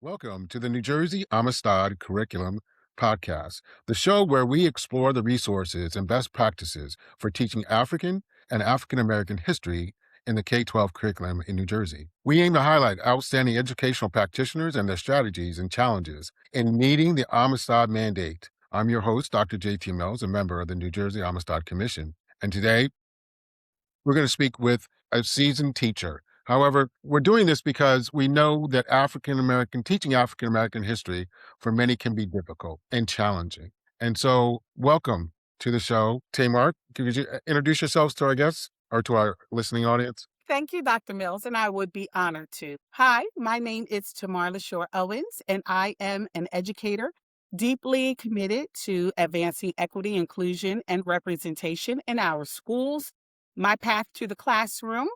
Welcome to the New Jersey Amistad Curriculum Podcast, the show where we explore the resources and best practices for teaching African and African American history in the K-12 curriculum in New Jersey. We aim to highlight outstanding educational practitioners and their strategies and challenges in meeting the Amistad mandate. I'm your host, Dr. J.T. Mills, a member of the New Jersey Amistad Commission, and today we're going to speak with a seasoned teacher. However, we're doing this because we know that teaching African American history for many can be difficult and challenging. And so, welcome to the show, Tamar. Could you introduce yourselves to our guests or to our listening audience? Thank you, Dr. Mills, and I would be honored to. Hi, my name is Tamar LaSure-Owens, and I am an educator deeply committed to advancing equity, inclusion, and representation in our schools. My path to the classroom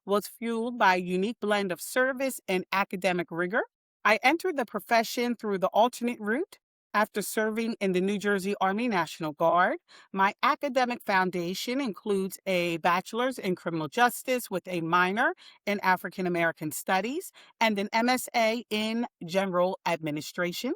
was fueled by a unique blend of service and academic rigor. I entered the profession through the alternate route after serving in the New Jersey Army National Guard. My academic foundation includes a bachelor's in criminal justice with a minor in African American studies and an MSA in general administration.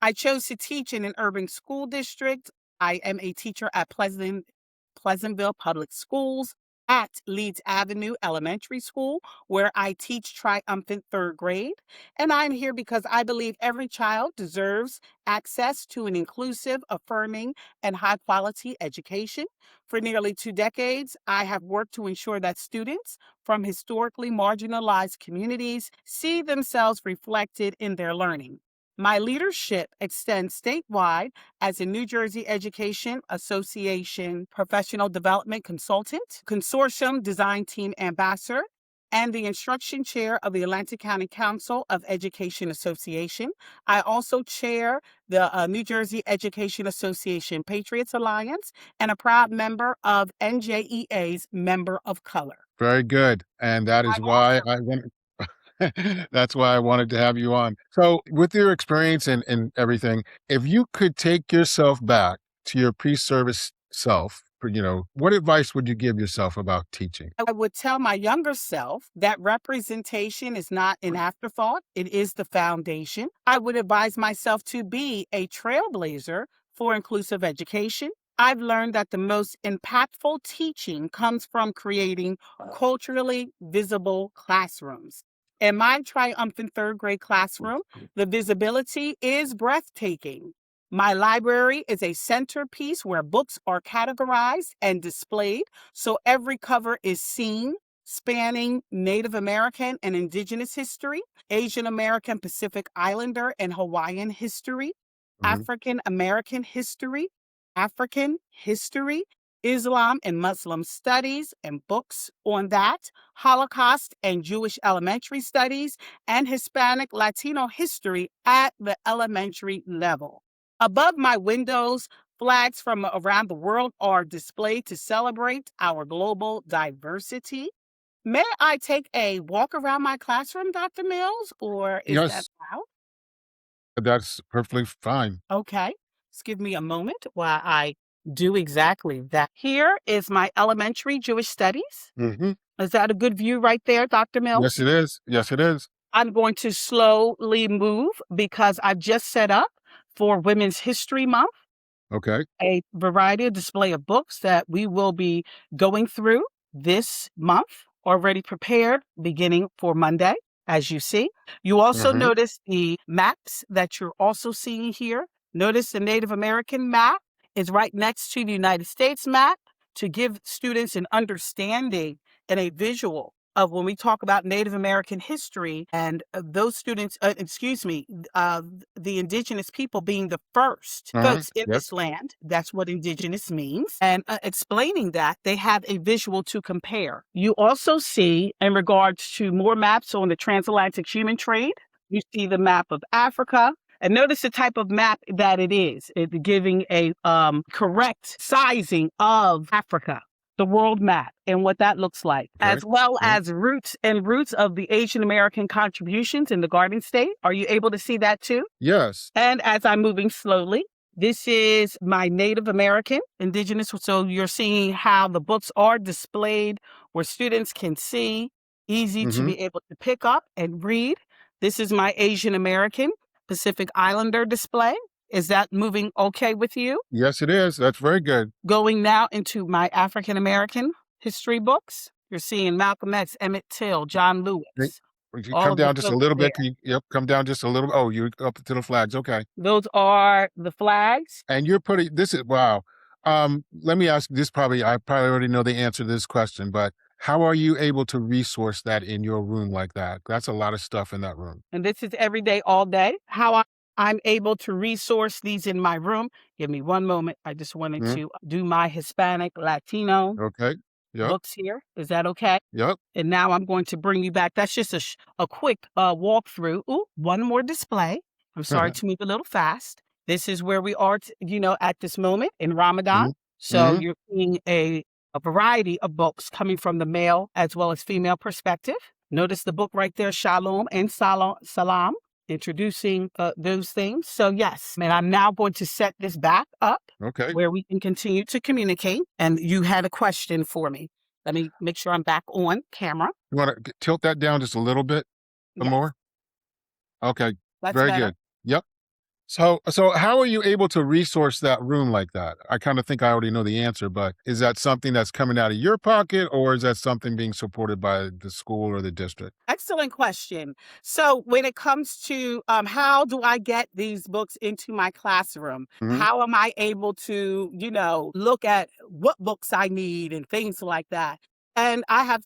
I chose to teach in an urban school district. I am a teacher at Pleasantville Public Schools, at Leeds Avenue Elementary School, where I teach triumphant third grade. And I'm here because I believe every child deserves access to an inclusive, affirming, and high-quality education. For nearly 2 decades, I have worked to ensure that students from historically marginalized communities see themselves reflected in their learning. My leadership extends statewide as a New Jersey Education Association professional development consultant, consortium design team ambassador, and the instruction chair of the Atlantic County Council of Education Association. I also chair the New Jersey Education Association Patriots Alliance and a proud member of NJEA's Member of Color. Very good. And that is why I wanted. That's why I wanted to have you on. So with your experience and everything, if you could take yourself back to your pre-service self, what advice would you give yourself about teaching? I would tell my younger self that representation is not an afterthought, it is the foundation. I would advise myself to be a trailblazer for inclusive education. I've learned that the most impactful teaching comes from creating culturally visible classrooms. In my triumphant third grade classroom, the visibility is breathtaking. My library is a centerpiece where books are categorized and displayed, so every cover is seen, spanning Native American and Indigenous history, Asian American, Pacific Islander, and Hawaiian history, African American history, African history, Islam and Muslim studies and books on that, Holocaust and Jewish elementary studies, and Hispanic Latino history at the elementary level. Above my windows, flags from around the world are displayed to celebrate our global diversity. May I take a walk around my classroom, Dr. Mills, or is that Yes, allowed? that's perfectly fine. Okay, just give me a moment while I do exactly that. Here is my elementary Jewish studies. hmm Is that a good view right there, Dr. Mills? Yes, it is. Yes, it is. I'm going to slowly move because I've just set up for Women's History Month Okay. a variety of display of books that we will be going through this month, already prepared beginning for Monday, as you see. You also hmm notice the maps that you're also seeing here. Notice the Native American map is right next to the United States map to give students an understanding and a visual of when we talk about Native American history and those students, the indigenous people being the first folks in Yes. this land. That's what indigenous means. And explaining that, they have a visual to compare. You also see, in regards to more maps on the transatlantic human trade, you see the map of Africa. And notice the type of map that it is. It's giving a correct sizing of Africa, the world map, and what that looks like, Okay. as well Okay. as roots of the Asian American contributions in the Garden State. Are you able to see that too? Yes. And as I'm moving slowly, this is my Native American, Indigenous. So you're seeing how the books are displayed where students can see, easy to hmm be able to pick up and read. This is my Asian American Pacific Islander display. Is that moving okay with you? Yes, it is. That's very good. Going now into my African American history books. You're seeing Malcolm X, Emmett Till, John Hey, Lewis, would you all come of the down just a folks little there. bit? Yep, come down just a little. Oh, you're up to the flags. Okay. Those are the flags. And you're putting this is wow. Let me ask this. I probably already know the answer to this question, but how are you able to resource that in your room like that? That's a lot of stuff in that room. And this is every day, all day. I'm able to resource these in my room. Give me one moment. I just wanted Mhm. to do my Hispanic, Latino Okay. Yep. books here. Is that okay? Yep. And now I'm going to bring you back. That's just a quick walkthrough. Ooh, one more display. I'm sorry to move a little fast. This is where we are, at this moment in Ramadan. Mhm. So Mhm. you're seeing a variety of books coming from the male as well as female perspective. Notice the book right there, Shalom and Salam, introducing those things. So yes, and I'm now going to set this back up Okay. where we can continue to communicate. And you had a question for me. Let me make sure I'm back on camera. You want to tilt that down just a little bit Yes, more? Okay. that's Very better. good. Yep. So how are you able to resource that room like that? I kind of think I already know the answer, but is that something that's coming out of your pocket, or is that something being supported by the school or the district? Excellent question. So when it comes to how do I get these books into my classroom? Mhm. How am I able to, look at what books I need and things like that? And I have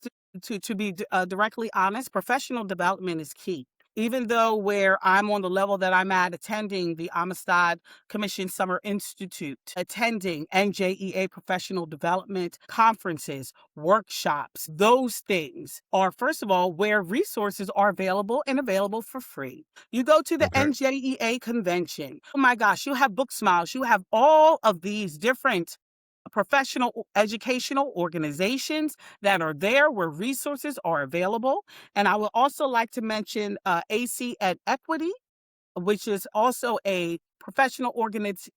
to be directly honest, professional development is key. Even though where I'm on the level that I'm at, attending the Amistad Commission Summer Institute, attending NJEA professional development conferences, workshops, those things are, first of all, where resources are available and available for free. You go to the Okay. NJEA convention. Oh my gosh, you have Book Smiles. You have all of these different professional educational organizations that are there where resources are available. And I would also like to mention AC Ed Equity, which is also a professional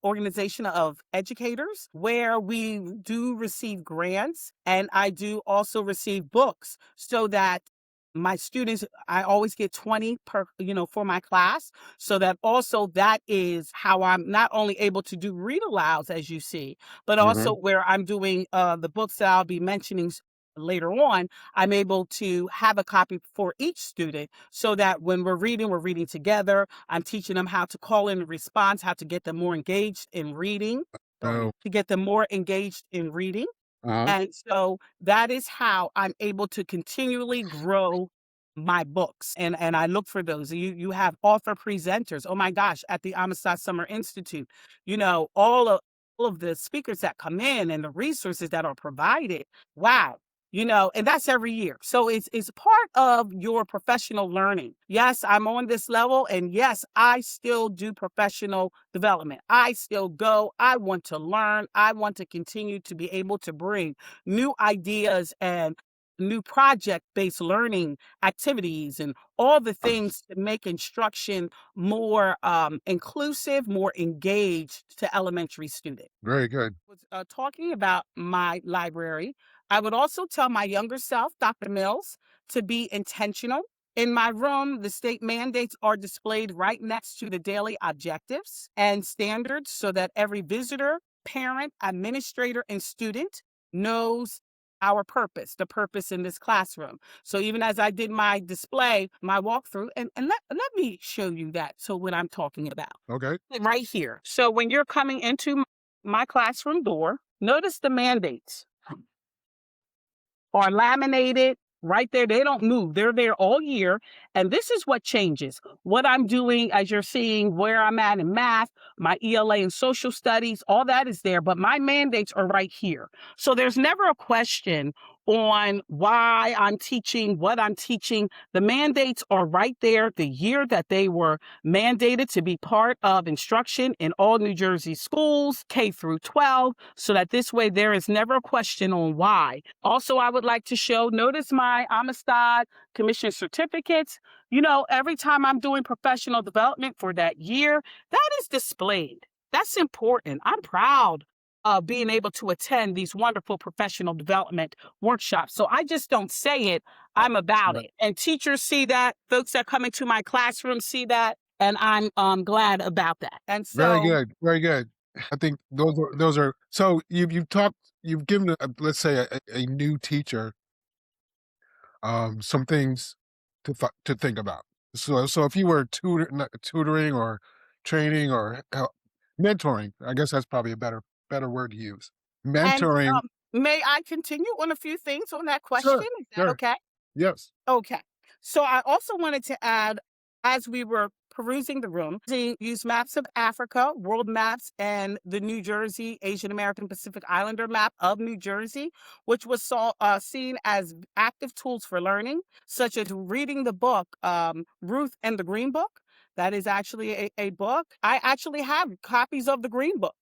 organization of educators where we do receive grants, and I do also receive books so that my students, I always get 20 per, for my class. So that also that is how I'm not only able to do read alouds, as you see, but also Mhm. where I'm doing the books that I'll be mentioning later on, I'm able to have a copy for each student so that when we're reading together. I'm teaching them how to call in a response, how to get them more engaged in reading. Sorry, Oh. to get them more engaged in reading. Uh-huh. And so that is how I'm able to continually grow my books. And I look for those. You have author presenters. Oh my gosh, at the Amistad Summer Institute, all of the speakers that come in and the resources that are provided. Wow. And that's every year. So it's part of your professional learning. Yes, I'm on this level, and yes, I still do professional development. I still go. I want to learn. I want to continue to be able to bring new ideas and new project-based learning activities and all the things to make instruction more inclusive, more engaged to elementary students. Very good. Was talking about my library, I would also tell my younger self, Dr. Mills, to be intentional. In my room, the state mandates are displayed right next to the daily objectives and standards so that every visitor, parent, administrator, and student knows our purpose, the purpose in this classroom. So even as I did my display, my walkthrough, and let me show you that. So what I'm talking about Okay. right here. So when you're coming into my classroom door, notice the mandates are laminated right there. They don't move. They're there all year. And this is what changes. What I'm doing, as you're seeing where I'm at in math, my ELA and social studies, all that is there. But my mandates are right here. So there's never a question on why I'm teaching, what I'm teaching. The mandates are right there, the year that they were mandated to be part of instruction in all New Jersey schools, K through 12, so that this way there is never a question on why. Also, I would like to show, notice my Amistad Commission certificates. Every time I'm doing professional development for that year, that is displayed. That's important. I'm proud being able to attend these wonderful professional development workshops. So I just don't say it, I'm about Right. it. And teachers see that, folks that come into my classroom see that, and I'm glad about that. And Very so, good. Very good. I think those are so you've given let's say a new teacher some things to think about. So if you were tutoring or training or mentoring, I guess that's probably a better word to use. and Mentoring. may I continue on a few things on that question? Sure. Is that Sure. okay? Yes. Okay. So I also wanted to add, as we were perusing the room, to use maps of Africa, world maps, and the New Jersey Asian American Pacific Islander map of New Jersey, which was seen as active tools for learning, such as reading the book, Ruth and the Green Book. That is actually a book. I actually have copies of the Green Book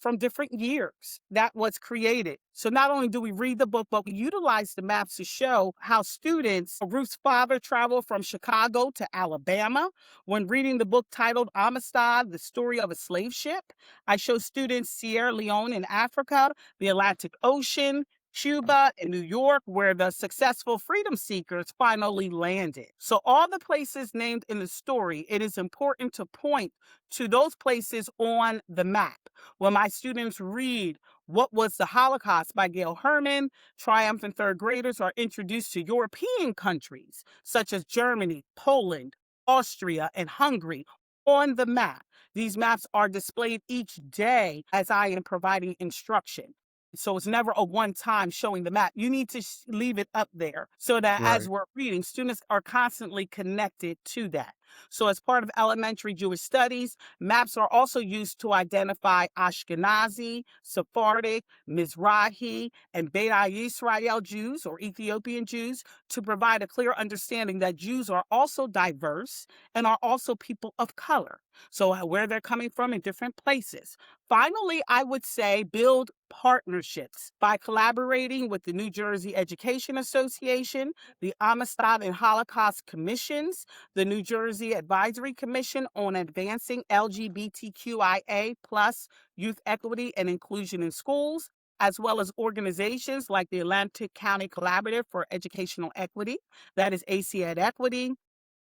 from different years that was created. So not only do we read the book, but we utilize the maps to show how students, Ruth's father traveled from Chicago to Alabama. When reading the book titled Amistad, the story of a slave ship, I show students Sierra Leone in Africa, the Atlantic Ocean, Cuba, and New York, where the successful freedom seekers finally landed. So all the places named in the story, it is important to point to those places on the map. When my students read What Was the Holocaust by Gail Herman, triumphant third graders are introduced to European countries such as Germany, Poland, Austria, and Hungary on the map. These maps are displayed each day as I am providing instruction. So it's never a one time showing the map. You need to leave it up there so that as Right. we're reading, students are constantly connected to that. So, as part of elementary Jewish studies, maps are also used to identify Ashkenazi, Sephardic, Mizrahi, and Beta Yisrael Jews or Ethiopian Jews to provide a clear understanding that Jews are also diverse and are also people of color. So, where they're coming from in different places. Finally, I would say build partnerships by collaborating with the New Jersey Education Association, the Amistad and Holocaust Commissions, the New Jersey Advisory Commission on Advancing LGBTQIA plus youth equity and inclusion in schools, as well as organizations like the Atlantic County Collaborative for Educational Equity, that is ACED Equity.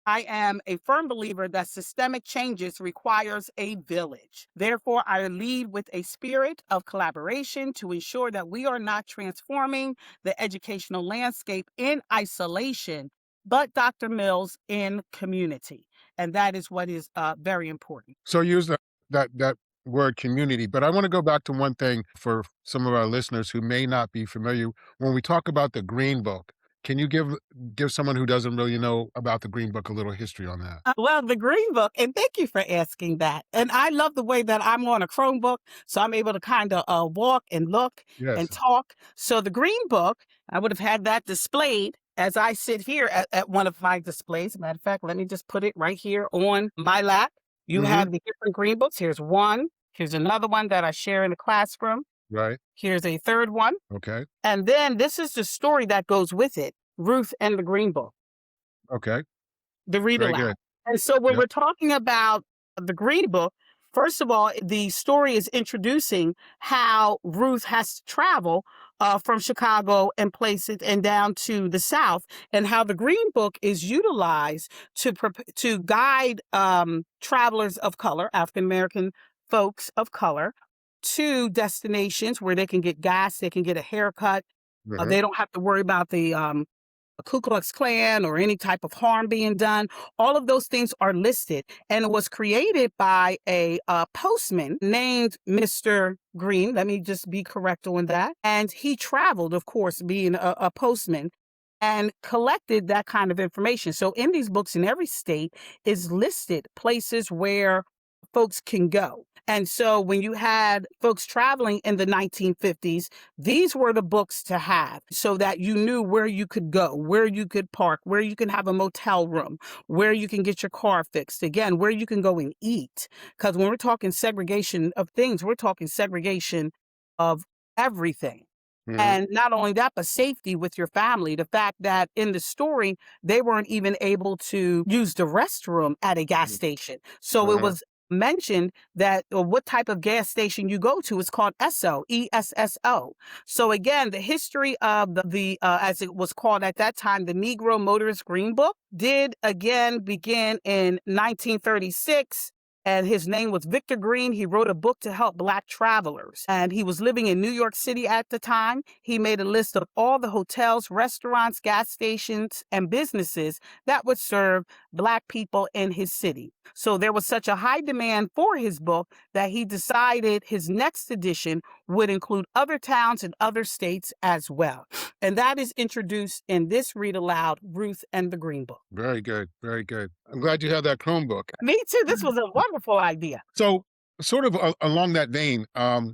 I am a firm believer that systemic changes requires a village. Therefore, I lead with a spirit of collaboration to ensure that we are not transforming the educational landscape in isolation, but Dr. Mills in community. And that is what is very important. So use that word community, but I want to go back to one thing for some of our listeners who may not be familiar. When we talk about the Green Book, can you give someone who doesn't really know about the Green Book a little history on that? Well, the Green Book, and thank you for asking that. And I love the way that I'm on a Chromebook, so I'm able to kind of walk and look and Yes. talk. So the Green Book, I would have had that displayed as I sit here at one of my displays. Matter of fact, let me just put it right here on my lap. You Hmm. have the different Green Books. Here's one. Here's another one that I share in the classroom. Right. Here's a third one. Okay. And then this is the story that goes with it, Ruth and the Green Book, Okay. the read Very aloud. good. And so when Yep. we're talking about the Green Book, first of all, the story is introducing how Ruth has to travel from Chicago and place it and down to the South, and how the Green Book is utilized to guide travelers of color, African American folks of color, to destinations where they can get gas, they can get a haircut. Hmm. They don't have to worry about the Ku Klux Klan or any type of harm being done. All of those things are listed. And it was created by a postman named Mr. Green. Let me just be correct on that. And he traveled, of course, being a postman, and collected that kind of information. So in these books in every state is listed places where folks can go. And so when you had folks traveling in the 1950s, these were the books to have so that you knew where you could go, where you could park, where you can have a motel room, where you can get your car fixed, again, where you can go and eat. Because when we're talking segregation of things, we're talking segregation of everything. Hmm. And not only that, but safety with your family. The fact that in the story, they weren't even able to use the restroom at a gas station. So it Uh-huh. was mentioned that what type of gas station you go to is called ESSO, ESSO. So again, the history of as it was called at that time, the Negro Motorist Green Book did again begin in 1936. And his name was Victor Green. He wrote a book to help Black travelers. And he was living in New York City at the time. He made a list of all the hotels, restaurants, gas stations, and businesses that would serve Black people in his city. So there was such a high demand for his book that he decided his next edition would include other towns and other states as well. And that is introduced in this read aloud, Ruth and the Green Book. Very good. Very good. I'm glad you have that Chromebook. Me too. This was a wonderful idea. So, sort of along that vein, I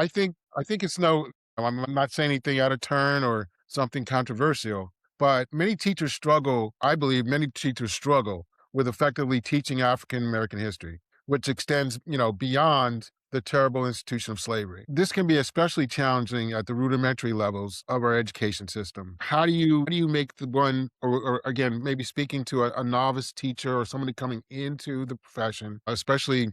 think it's no. I'm not saying anything out of turn or something controversial, but many teachers struggle. I believe many teachers struggle with effectively teaching African American history, which extends, beyond the terrible institution of slavery. This can be especially challenging at the rudimentary levels of our education system. How do you make the one, or again, maybe speaking to a novice teacher or somebody coming into the profession, especially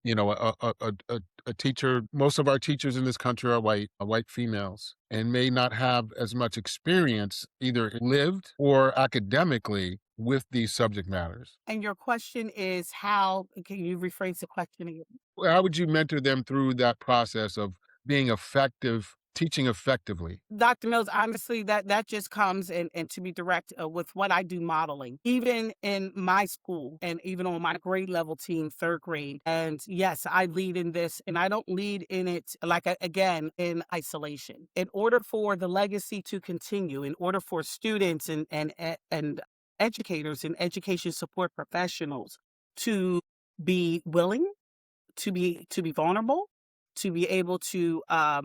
a teacher. Most of our teachers in this country are white females, and may not have as much experience, either lived or academically, with these subject matters. And your question is how, can you rephrase the question again? How would you mentor them through that process of being effective, teaching effectively? Dr. Mills, honestly, that just comes and to be direct with what I do modeling, even in my school and even on my grade level team, third grade. And yes, I lead in this, and I don't lead in it like again in isolation. In order for the legacy to continue, in order for students and educators and education support professionals to be willing, to be vulnerable, to be able to I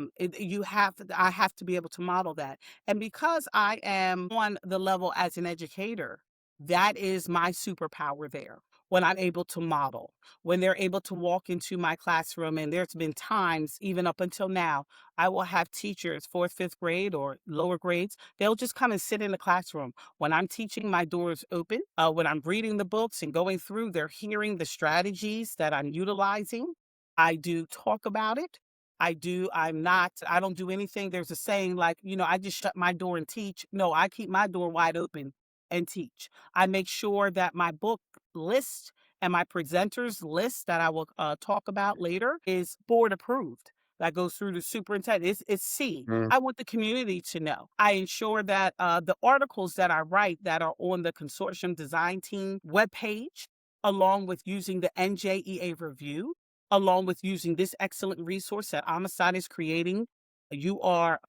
have to be able to model that. And because I am on the level as an educator, that is my superpower there. When I'm able to model, when they're able to walk into my classroom, and there's been times, even up until now, I will have teachers, fourth, fifth grade or lower grades, they'll just come and sit in the classroom. When I'm teaching, my doors open. When I'm reading the books and going through, they're hearing the strategies that I'm utilizing. I do talk about it. I don't do anything. There's a saying like, I just shut my door and teach. No, I keep my door wide open and teach. I make sure that my book list and my presenters list that I will talk about later is board approved. That goes through the superintendent. It's seen. Mm. I want the community to know. I ensure that the articles that I write that are on the consortium design team webpage, along with using the NJEA review, along with using this excellent resource that Amistad is creating, you are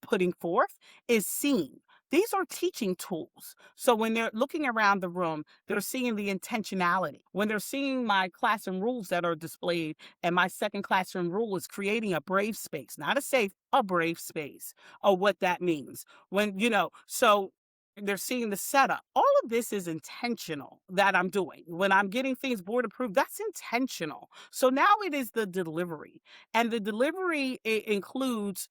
putting forth, is seen. These are teaching tools. So when they're looking around the room, they're seeing the intentionality. When they're seeing my classroom rules that are displayed, and my second classroom rule is creating a brave space, not a safe, a brave space, or what that means. So they're seeing the setup. All of this is intentional that I'm doing. When I'm getting things board approved, that's intentional. So now it is the delivery. And the delivery includes,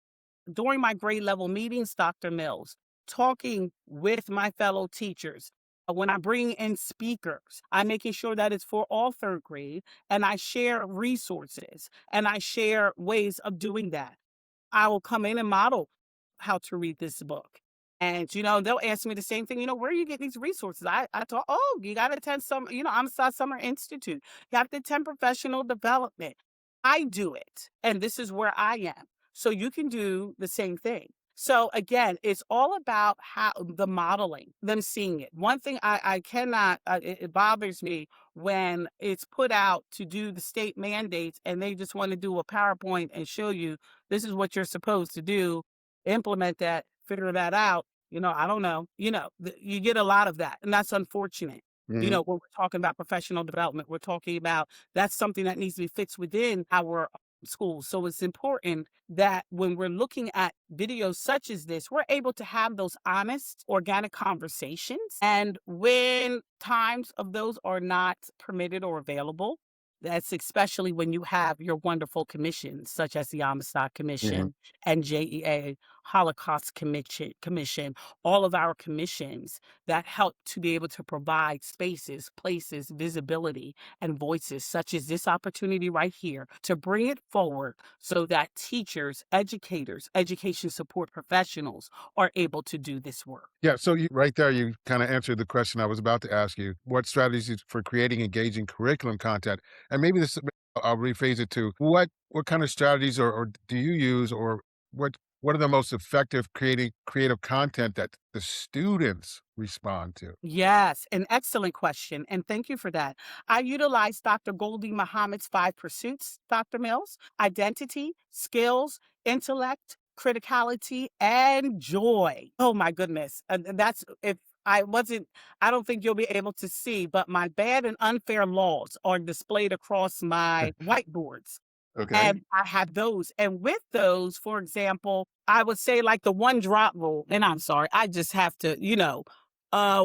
during my grade level meetings, Dr. Mills, talking with my fellow teachers. When I bring in speakers, I'm making sure that it's for all third grade, and I share resources and I share ways of doing that. I will come in and model how to read this book. And, they'll ask me the same thing, where you get these resources? I thought, you got to attend Amistad Summer Institute. You have to attend professional development. I do it. And this is where I am. So you can do the same thing. So again, it's all about how the modeling, them seeing it. One thing I cannot, it bothers me when it's put out to do the state mandates and they just want to do a PowerPoint and show you this is what you're supposed to do, implement that, figure that out. I don't know. You get a lot of that, and that's unfortunate. Mhm. When we're talking about professional development, we're talking about that's something that needs to be fixed within our schools. So it's important that when we're looking at videos such as this, we're able to have those honest, organic conversations. And when times of those are not permitted or available, that's especially when you have your wonderful commissions, such as the Amistad Mhm. Commission, NJEA, Holocaust Commission, all of our commissions that help to be able to provide spaces, places, visibility, and voices, such as this opportunity right here, to bring it forward so that teachers, educators, education support professionals are able to do this work. Yeah, so right there, you kind of answered the question I was about to ask you. What strategies for creating engaging curriculum content? And maybe this, I'll rephrase it to what kind of strategies or do you use, or what are the most effective creating creative content that the students respond to? Yes, an excellent question. And thank you for that. I utilize Dr. Goldie Muhammad's 5 pursuits, Dr. Mills: identity, skills, intellect, criticality, and joy. Oh my goodness. And that's if I wasn't, I don't think you'll be able to see, but my bad and unfair laws are displayed across my whiteboards. Okay. And I have those. And with those, for example, I would say like the one drop rule. And I'm sorry, I just have to,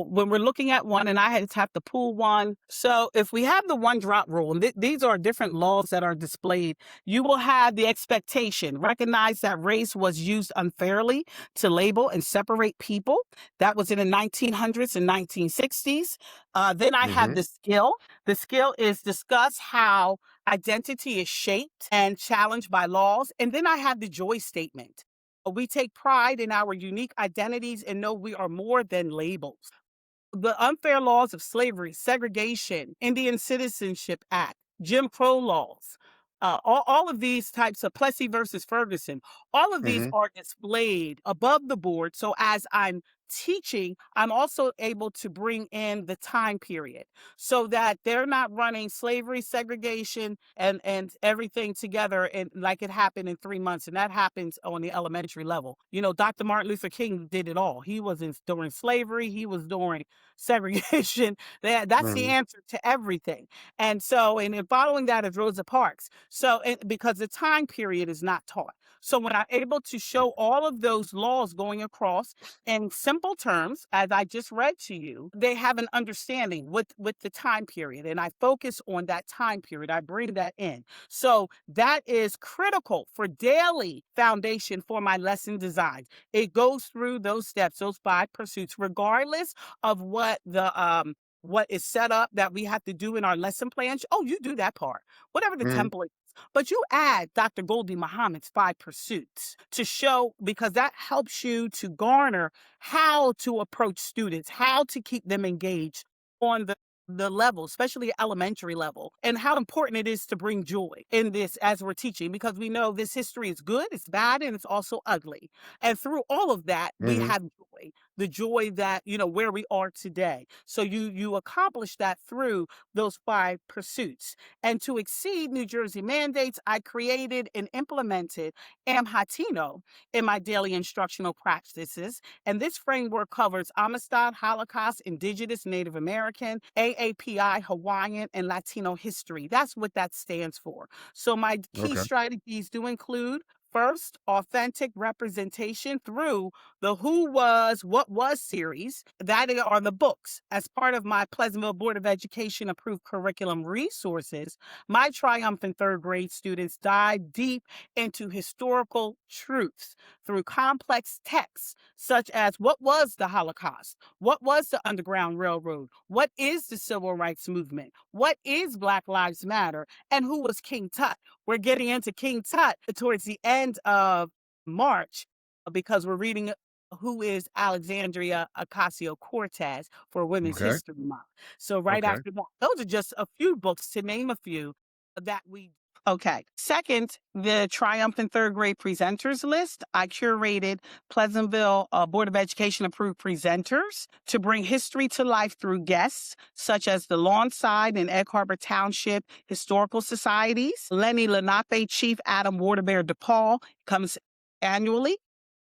when we're looking at one and I just have to pull one. So if we have the one drop rule, and these are different laws that are displayed, you will have the expectation. Recognize that race was used unfairly to label and separate people. That was in the 1900s and 1960s. Then I have Mm-hmm. the skill. The skill is discuss how identity is shaped and challenged by laws. And then I have the joy statement. We take pride in our unique identities and know we are more than labels. The unfair laws of slavery, segregation, Indian Citizenship Act, Jim Crow laws, all of these types of Plessy versus Ferguson, all of these Mm-hmm. are displayed above the board. So as I'm teaching, I'm also able to bring in the time period so that they're not running slavery, segregation, and everything together and like it happened in 3 months. And that happens on the elementary level. Dr. Martin Luther King did it all. He was during slavery, he was during segregation. That's the Mm-hmm. answer to everything. And so, and then following that is Rosa Parks. So, because the time period is not taught. So when I'm able to show all of those laws going across in simple terms, as I just read to you, they have an understanding with the time period. And I focus on that time period. I bring that in. So that is critical for daily foundation for my lesson design. It goes through those steps, those 5 pursuits, regardless of what is set up that we have to do in our lesson plans. Oh, you do that part, whatever the Mm-hmm. template. But you add Dr. Goldie Muhammad's 5 pursuits to show, because that helps you to garner how to approach students, how to keep them engaged on the level, especially elementary level, and how important it is to bring joy in this as we're teaching, because we know this history is good, it's bad, and it's also ugly. And through all of that, we Mm-hmm. have joy, the joy that, where we are today. So you accomplish that through those 5 pursuits. And to exceed New Jersey mandates, I created and implemented Amhatino in my daily instructional practices. And this framework covers Amistad, Holocaust, Indigenous, Native American, AAPI, Hawaiian, and Latino history. That's what that stands for. So my key Okay. strategies do include: first, authentic representation through the Who Was, What Was series. That are the books. As part of my Pleasantville Board of Education approved curriculum resources, my triumphant third grade students dive deep into historical truths through complex texts, such as what was the Holocaust? What was the Underground Railroad? What is the Civil Rights Movement? What is Black Lives Matter? And who was King Tut? We're getting into King Tut towards the end of March because we're reading who is Alexandria Ocasio-Cortez for Women's Okay. History Month. So right Okay. after that, those are just a few books, to name a few, that we. Okay. Second, the triumphant third grade presenters list. I curated Pleasantville Board of Education approved presenters to bring history to life through guests such as the Lawnside and Egg Harbor Township Historical Societies. Lenny Lenape, Chief Adam Waterbear DePaul comes annually,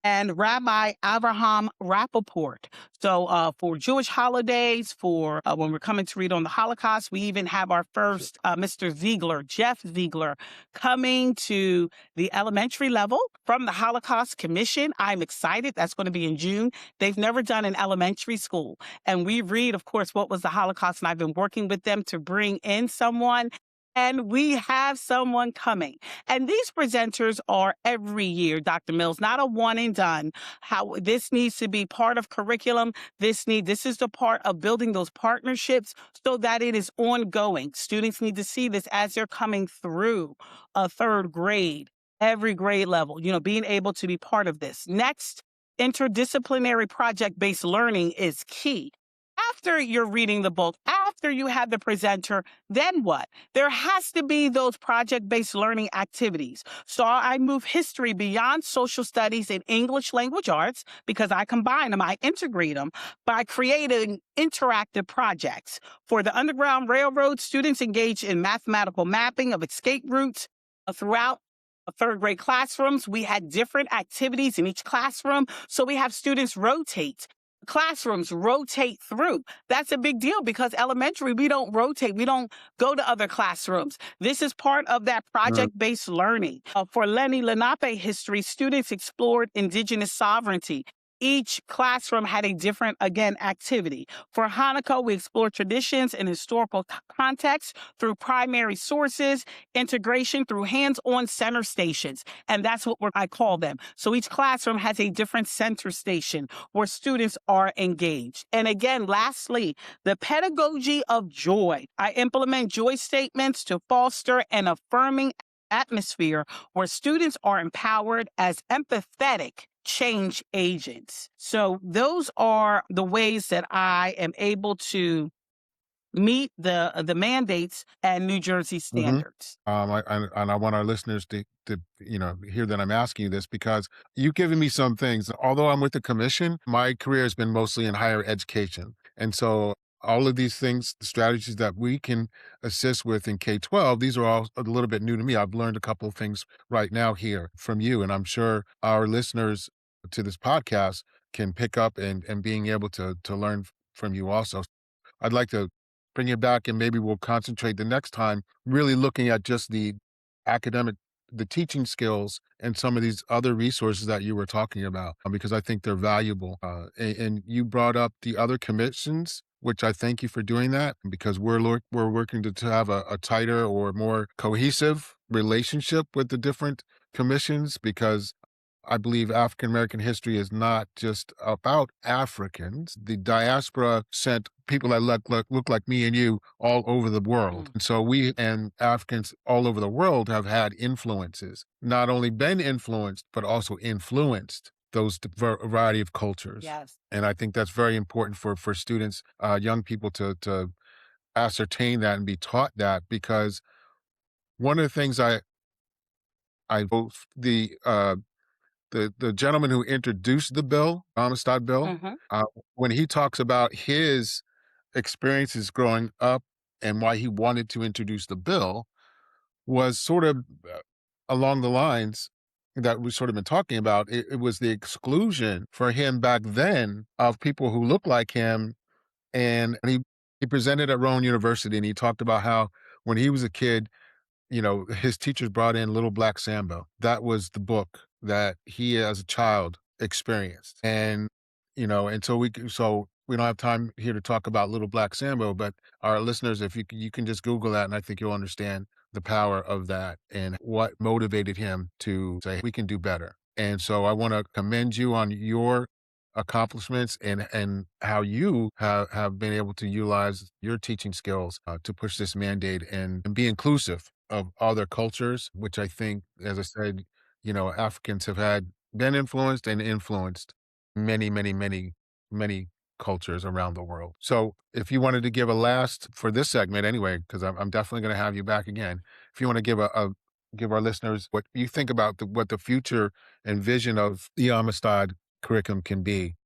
and Rabbi Avraham Rappaport. So for Jewish holidays, for when we're coming to read on the Holocaust, we even have our first Mr. Ziegler, Jeff Ziegler, coming to the elementary level from the Holocaust Commission. I'm excited. That's going to be in June. They've never done an elementary school. And we read, of course, what was the Holocaust, and I've been working with them to bring in someone And we have someone coming. And these presenters are every year, Dr. Mills, not a one and done. How this needs to be part of curriculum. This is the part of building those partnerships so that it is ongoing. Students need to see this as they're coming through a third grade, every grade level, being able to be part of this. Next, interdisciplinary project-based learning is key. After you're reading the book, after you have the presenter, then what? There has to be those project-based learning activities. So I move history beyond social studies and English language arts because I combine them, I integrate them by creating interactive projects. For the Underground Railroad, students engage in mathematical mapping of escape routes throughout third grade classrooms. We had different activities in each classroom. So we have students rotate. Classrooms rotate through. That's a big deal because elementary, we don't rotate. We don't go to other classrooms. This is part of that project-based learning. For Lenni Lenape history, students explored indigenous sovereignty. Each classroom had a different, again, activity. For Hanukkah, we explored traditions and historical context through primary sources, integration through hands-on center stations. And that's what I call them. So each classroom has a different center station where students are engaged. And again, lastly, the pedagogy of joy. I implement joy statements to foster an affirming atmosphere where students are empowered as empathetic change agents. So those are the ways that I am able to meet the mandates and New Jersey standards. I want our listeners to hear that I'm asking you this because you've given me some things. Although I'm with the commission, my career has been mostly in higher education, and so all of these things, the strategies that we can assist with in K-12, these are all a little bit new to me. I've learned a couple of things right now here from you, and I'm sure our listeners to this podcast can pick up and being able to learn from you also. I'd like to bring you back and maybe we'll concentrate the next time really looking at just the academic, the teaching skills and some of these other resources that you were talking about, because I think they're valuable. And you brought up the other commissions, which I thank you for doing that because we're working to have a tighter or more cohesive relationship with the different commissions because I believe African American history is not just about Africans. The diaspora sent people that look like me and you all over the world. And so we and Africans all over the world have had influences, not only been influenced, but also influenced those variety of cultures. Yes. And I think that's very important for students, young people to ascertain that and be taught that because one of the things both the gentleman who introduced the bill, Amistad bill, when he talks about his experiences growing up and why he wanted to introduce the bill was sort of along the lines that we've sort of been talking about. It was the exclusion for him back then of people who looked like him. And he presented at Rowan University and he talked about how when he was a kid, his teachers brought in Little Black Sambo. That was the book that he as a child experienced. And, so we don't have time here to talk about Little Black Sambo, but our listeners, if you can just Google that and I think you'll understand the power of that and what motivated him to say, we can do better. And so I want to commend you on your accomplishments and how you have been able to utilize your teaching skills to push this mandate and be inclusive of other cultures, which I think, as I said, Africans have been influenced and influenced many, many, many, many cultures around the world. So if you wanted to give a last for this segment anyway, because I'm definitely going to have you back again, if you want to give our listeners what you think about what the future and vision of the Amistad curriculum can be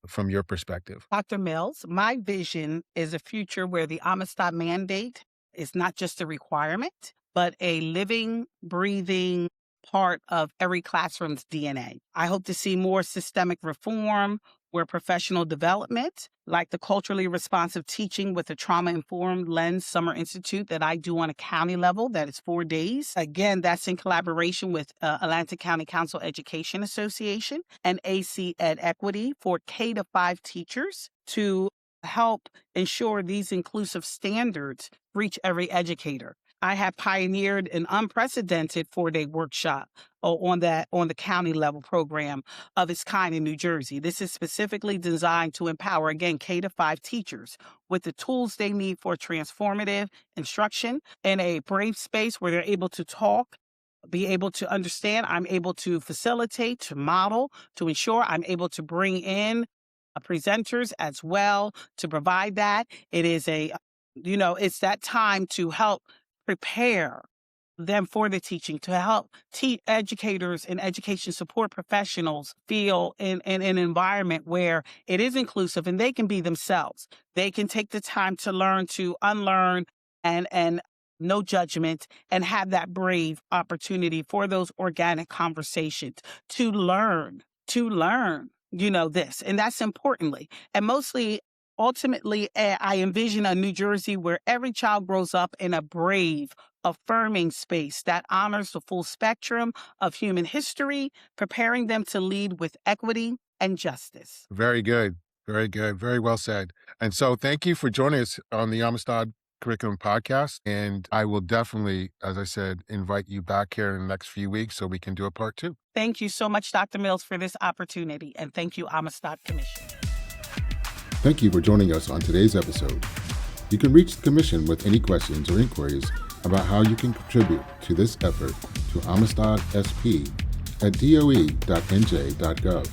from your perspective. Dr. Mills, my vision is a future where the Amistad mandate is not just a requirement, but a living, breathing part of every classroom's DNA. I hope to see more systemic reform where professional development, like the culturally responsive teaching with a trauma-informed lens summer institute that I do on a county level, that is 4 days. Again, that's in collaboration with Atlantic County Council Education Association and AC Ed Equity for K-5 teachers to help ensure these inclusive standards reach every educator. I have pioneered an unprecedented 4-day workshop on the county level program of its kind in New Jersey. This is specifically designed to empower, again, K-5 teachers with the tools they need for transformative instruction in a brave space where they're able to talk, be able to understand. I'm able to facilitate, to model, to ensure I'm able to bring in presenters as well to provide that. It is it's that time to help prepare them for the teaching, to help educators and education support professionals feel in an environment where it is inclusive and they can be themselves. They can take the time to learn, to unlearn, and no judgment, and have that brave opportunity for those organic conversations to learn, this. And that's importantly. And mostly, ultimately, I envision a New Jersey where every child grows up in a brave, affirming space that honors the full spectrum of human history, preparing them to lead with equity and justice. Very good. Very good. Very well said. And so thank you for joining us on the Amistad Curriculum Podcast. And I will definitely, as I said, invite you back here in the next few weeks so we can do a part 2. Thank you so much, Dr. Mills, for this opportunity. And thank you, Amistad Commission. Thank you for joining us on today's episode. You can reach the Commission with any questions or inquiries about how you can contribute to this effort to Amistad SP at doe.nj.gov.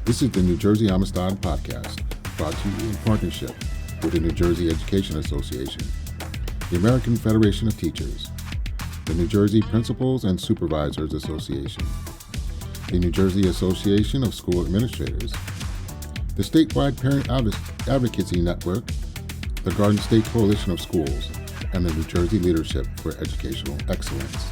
This is the New Jersey Amistad Podcast, brought to you in partnership with the New Jersey Education Association, the American Federation of Teachers, the New Jersey Principals and Supervisors Association, the New Jersey Association of School Administrators, the statewide Parent Advocacy Network, the Garden State Coalition of Schools, and the New Jersey Leadership for Educational Excellence.